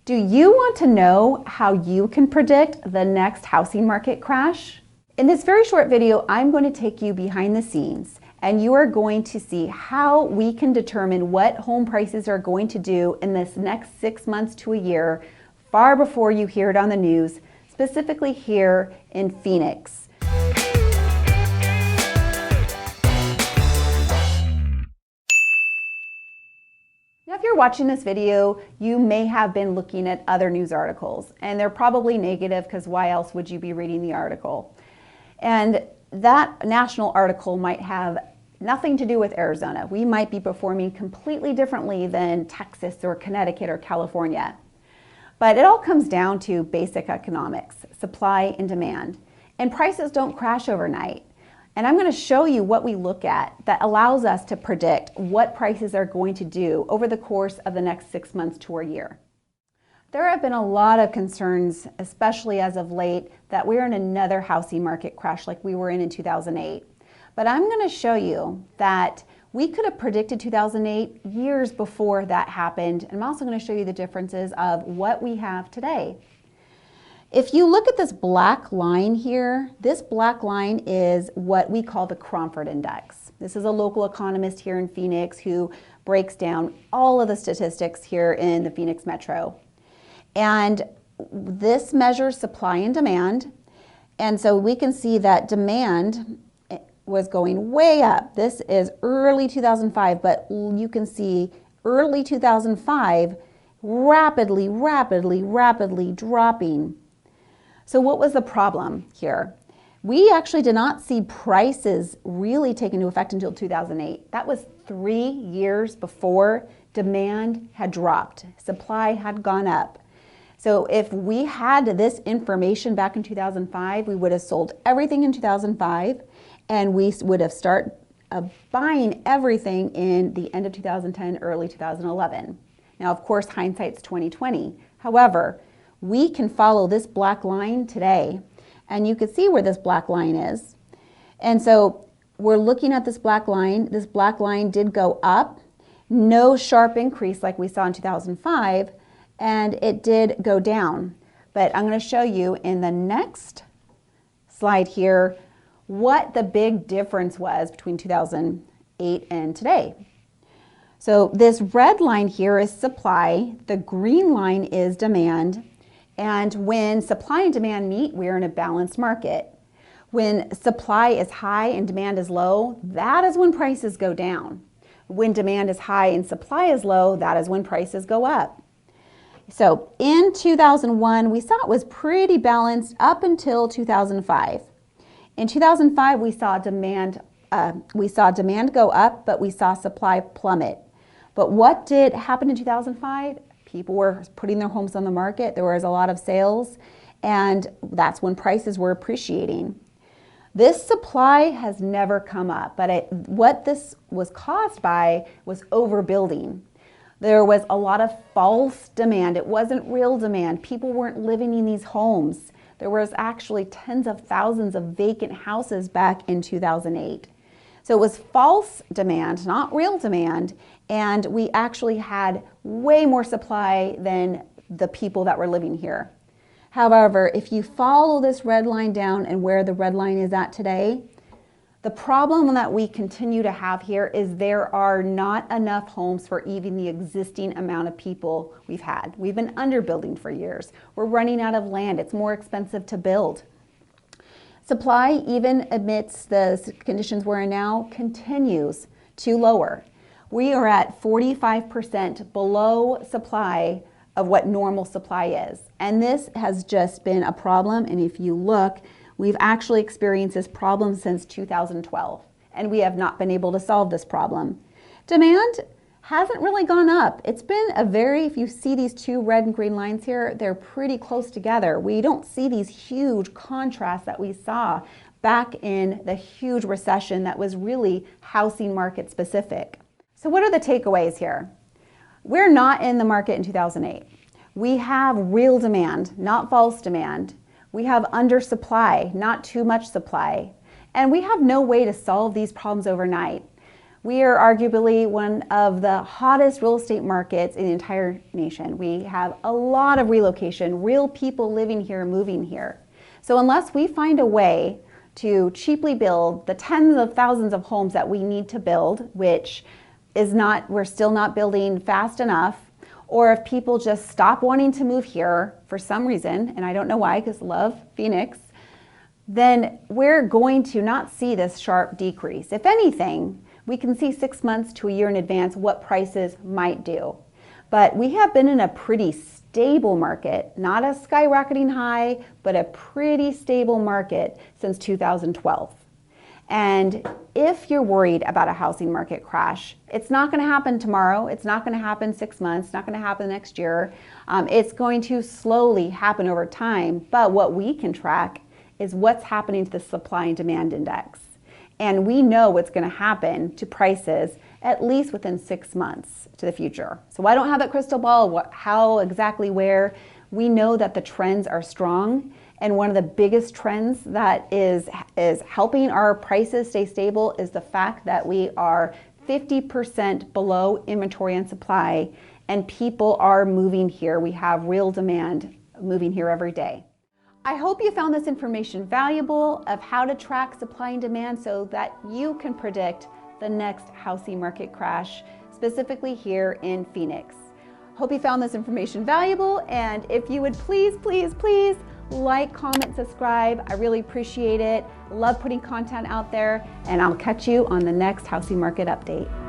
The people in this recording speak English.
Do you want to know how you can predict the next housing market crash? In this very short video, I'm going to take you behind the scenes and you are going to see how we can determine what home prices are going to do in this next 6 months to a year, far before you hear it on the news, specifically here in Phoenix. Now, if you're watching this video, you may have been looking at other news articles, and they're probably negative because why else would you be reading the article? And that national article might have nothing to do with Arizona. We might be performing completely differently than Texas or Connecticut or California. But it all comes down to basic economics, supply and demand. And prices don't crash overnight. And I'm going to show you what we look at that allows us to predict what prices are going to do over the course of the next 6 months to a year. There have been a lot of concerns, especially as of late, that we're in another housing market crash like we were in 2008. But I'm going to show you that we could have predicted 2008 years before that happened. And I'm also going to show you the differences of what we have today. If you look at this black line here, this black line is what we call the Cromford Index. This is a local economist here in Phoenix who breaks down all of the statistics here in the Phoenix metro. And this measures supply and demand. And so we can see that demand was going way up. This is early 2005, but you can see early 2005 rapidly dropping. So what was the problem here? We actually did not see prices really take into effect until 2008. That was 3 years before demand had dropped. Supply had gone up. So if we had this information back in 2005, we would have sold everything in 2005 and we would have started buying everything in the end of 2010, early 2011. Now, of course, hindsight's 2020. However, we can follow this black line today, and you can see where this black line is. And so we're looking at this black line. This black line did go up, no sharp increase like we saw in 2005, and it did go down. But I'm going to show you in the next slide here what the big difference was between 2008 and today. So this red line here is supply, the green line is demand. And when supply and demand meet, we're in a balanced market. When supply is high and demand is low, that is when prices go down. When demand is high and supply is low, that is when prices go up. So in 2001, we saw it was pretty balanced up until 2005. In 2005, we saw demand go up, but we saw supply plummet. But what did happen in 2005? People were putting their homes on the market. There was a lot of sales, and that's when prices were appreciating. This supply has never come up, but what this was caused by was overbuilding. There was a lot of false demand. It wasn't real demand. People weren't living in these homes. There was actually tens of thousands of vacant houses back in 2008. So it was false demand, not real demand, and we actually had way more supply than the people that were living here. However, if you follow this red line down and where the red line is at today, the problem that we continue to have here is there are not enough homes for even the existing amount of people we've had. We've been underbuilding for years. We're running out of land. It's more expensive to build. Supply, even amidst the conditions we're in now, continues to lower. We are at 45% below supply of what normal supply is. And this has just been a problem. And if you look, we've actually experienced this problem since 2012. And we have not been able to solve this problem. Demand hasn't really gone up. It's been if you see these two red and green lines here, they're pretty close together. We don't see these huge contrasts that we saw back in the huge recession that was really housing market specific. So what are the takeaways here? We're not in the market in 2008. We have real demand, not false demand. We have undersupply, not too much supply. And we have no way to solve these problems overnight. We are arguably one of the hottest real estate markets in the entire nation. We have a lot of relocation, real people living here, moving here. So unless we find a way to cheaply build the tens of thousands of homes that we need to build, which is not, we're still not building fast enough, or if people just stop wanting to move here for some reason, and I don't know why, because love Phoenix, then we're going to not see this sharp decrease. If anything, we can see 6 months to a year in advance what prices might do. But we have been in a pretty stable market, not a skyrocketing high, but a pretty stable market since 2012. And if you're worried about a housing market crash, it's not going to happen tomorrow. It's not going to happen 6 months. It's not going to happen next year. It's going to slowly happen over time. But what we can track is what's happening to the supply and demand index. And we know what's going to happen to prices at least within 6 months to the future. So I don't have that crystal ball, how exactly where. We know that the trends are strong. And one of the biggest trends that is helping our prices stay stable is the fact that we are 50% below inventory and supply, and people are moving here. We have real demand moving here every day. I hope you found this information valuable of how to track supply and demand so that you can predict the next housing market crash, specifically here in Phoenix. Hope you found this information valuable, and if you would please like, comment, subscribe. I really appreciate it. Love putting content out there, and I'll catch you on the next housing market update.